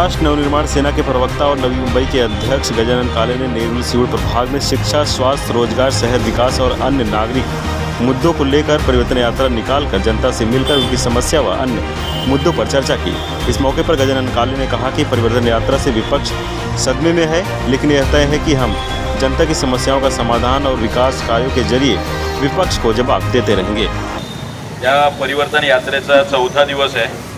राष्ट्र नवनिर्माण सेना के प्रवक्ता और नवी मुंबई के अध्यक्ष गजानन काले ने नेरुल सिवुड़ प्रभाग में शिक्षा, स्वास्थ्य, रोजगार, शहर विकास और अन्य नागरिक मुद्दों को लेकर परिवर्तन यात्रा निकालकर जनता से मिलकर उनकी समस्या व अन्य मुद्दों पर चर्चा की। इस मौके पर गजानन काले ने कहा कि परिवर्तन यात्रा से विपक्ष सदमे में है, लेकिन यह तय है कि हम जनता की समस्याओं का समाधान और विकास कार्यों के जरिए विपक्ष को जवाब देते रहेंगे। या परिवर्तन यात्रेचा चौथा दिवस आहे।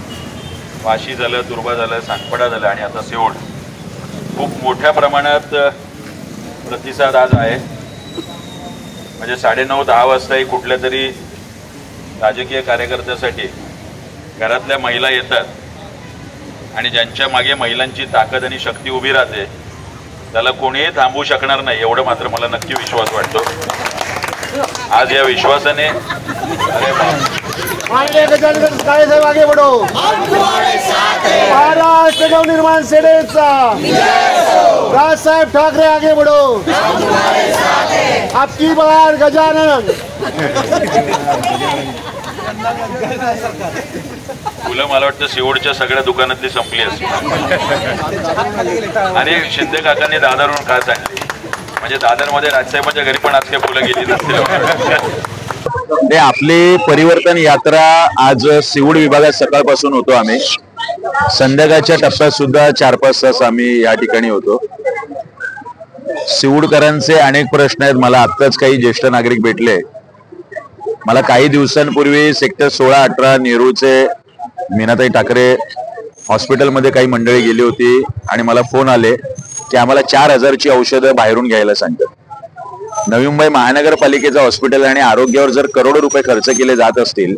वाशी झालं, दुर्बा झालं, सांगपडा झालं आणि आता सिवुड। खूप मोठ्या प्रमाणात प्रतिसाद आज आहे। म्हणजे 9:30-10 वाजताही कुठल्या तरी राजकीय कार्यकर्त्यासाठी घरातल्या महिला येतात आणि ज्यांच्या मागे महिलांची ताकद आणि शक्ती उभी राहते त्याला कोणीही थांबवू शकणार नाही, एवढं मात्र मला नक्की विश्वास वाटतो। आज या विश्वासाने आगे बढ़ो, महाराष्ट्र नवनिर्माण सेनेचा राजसाहेब ठाकरे आगे बढ़ो, आपकी बार गजानन। फुलं मला वाटतं सिवुडच्या सगळ्या दुकानातली संपली असतील आणि शिंदे काकांनी दादरवरून का सांगली, म्हणजे दादरमध्ये राजसाहेबांच्या घरी पण आज काही फुलं गेली नसतील। आपली परिवर्तन यात्रा आज सिवुड विभागात सकाळपासून होतो। आम्ही संध्याकाळच्या टप्प्यात सुद्धा 4-5 तास आम्ही या ठिकाणी होतो। सिवुडकरांचे अनेक प्रश्न आहेत। मला आत्ताच काही ज्येष्ठ नागरिक भेटले। मला काही दिवसांपूर्वी सेक्टर 16-18 नेरूळचे मीनाताई ठाकरे हॉस्पिटलमध्ये काही मंडळी गेली होती आणि मला फोन आले की आम्हाला 4000 ची औषधं बाहेरून घ्यायला सांगतात। नवी मुंबई महानगरपालिकेचं हॉस्पिटल आणि आरोग्यावर जर करोडो रुपये खर्च केले जात असतील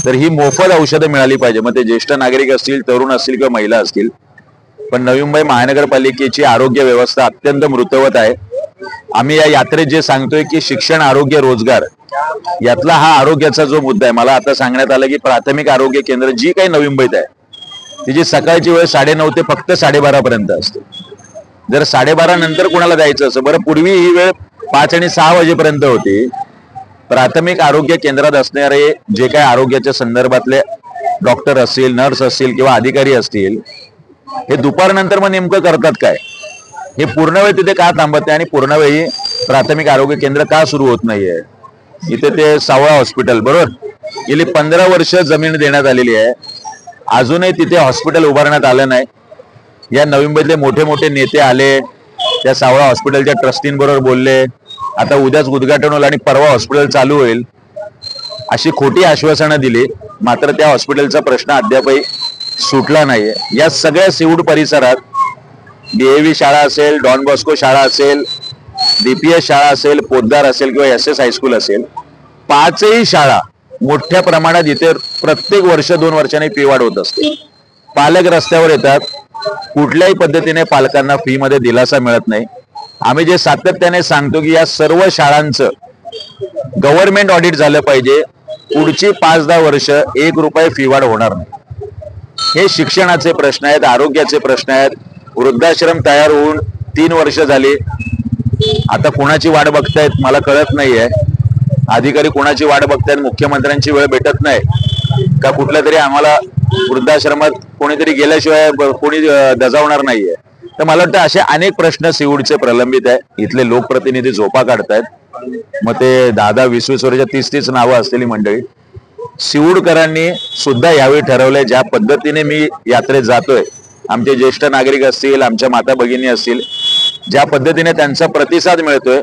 तर ही मोफत औषधं मिळाली पाहिजे। मग ते ज्येष्ठ नागरिक असतील, तरुण असतील किंवा महिला असतील। पण नवी मुंबई महानगरपालिकेची आरोग्य व्यवस्था अत्यंत मृतवत आहे। आम्ही या यात्रेत जे सांगतोय की शिक्षण, आरोग्य, रोजगार यातला हा आरोग्याचा जो मुद्दा आहे। मला आता सांगण्यात आलं की प्राथमिक आरोग्य केंद्र जी काही नवी मुंबईत आहे तिची सकाळची वेळ 9:30 ते फक्त 12:30 पर्यंत असते। जर 12:30 नंतर कोणाला द्यायचं असं, बरं पूर्वी ही वेळ 5 आणि 6 वाजेपर्यंत होती। प्राथमिक आरोग्य केंद्रात असणारे जे काही आरोग्याच्या संदर्भातले डॉक्टर असतील, नर्स असतील किंवा अधिकारी असतील, हे दुपारनंतर मग नेमकं करतात काय? हे पूर्ण वेळ तिथे का थांबत नाही आणि पूर्ण वेळी प्राथमिक आरोग्य केंद्र का सुरू होत नाहीये? इथे ते सावळा हॉस्पिटल बरोबर गेली 15 वर्ष जमीन देण्यात आलेली आहे, अजूनही तिथे हॉस्पिटल उभारण्यात आलं नाही। या नवी मुंबईतले मोठे मोठे नेते आले, त्या सावळा हॉस्पिटलच्या ट्रस्टींबरोबर बोलले, आता उद्याच उद्घाटन होईल आणि परवा हॉस्पिटल चालू होईल अशी खोटी आश्वासनं दिली, मात्र त्या हॉस्पिटलचा प्रश्न अद्यापही सुटला नाहीये। या सगळ्या सिवुड परिसरात DAV शाळा असेल, डॉन बॉस्को शाळा असेल, DPS शाळा असेल, पोद्दार असेल किंवा SS हायस्कूल असेल, 5ही शाळा मोठ्या प्रमाणात इथे प्रत्येक वर्ष 2 वर्षांनी फी वाढ होत असते। पालक रस्त्यावर येतात, कुठल्याही पद्धतीने पालकांना फी मध्ये दिलासा मिळत नाही। आम्ही जे सातत्याने सांगतो की या सर्व शाळांचं गव्हर्नमेंट ऑडिट झालं पाहिजे, पुढची 5-10 वर्ष 1 रुपये फी वाढ होणार नाही। हे शिक्षणाचे प्रश्न आहेत, आरोग्याचे प्रश्न आहेत। वृद्धाश्रम तयार होऊन 3 वर्ष झाली, आता कोणाची वाट बघतायत मला कळत नाहीये। अधिकारी कोणाची वाट बघतायत, मुख्यमंत्र्यांची वेळ भेटत नाही का कुठल्या तरी आम्हाला वृद्धाश्रमात कोणीतरी गेल्याशिवाय कोणी दजावणार नाहीये? तर मला वाटतं असे अनेक प्रश्न सिवुडचे प्रलंबित आहे। इथले लोकप्रतिनिधी झोपा काढतायत, मग ते 10-20 वर्ष 30 नावं असलेली मंडळी। सिवुडकरांनी सुद्धा यावेळी ठरवलंय ज्या पद्धतीने मी यात्रेत जातोय, आमचे ज्येष्ठ नागरिक असतील, आमच्या माता भगिनी असतील, ज्या पद्धतीने त्यांचा प्रतिसाद मिळतोय,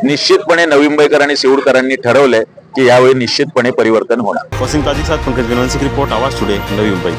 निश्चितपणे नवी मुंबईकर आणि सिवुडकरांनी ठरवलंय की यावेळी निश्चितपणे परिवर्तन होणार। वसीम ताजिक साथ पंकज विनोद की रिपोर्ट, आवाज टुडे, नवी मुंबई।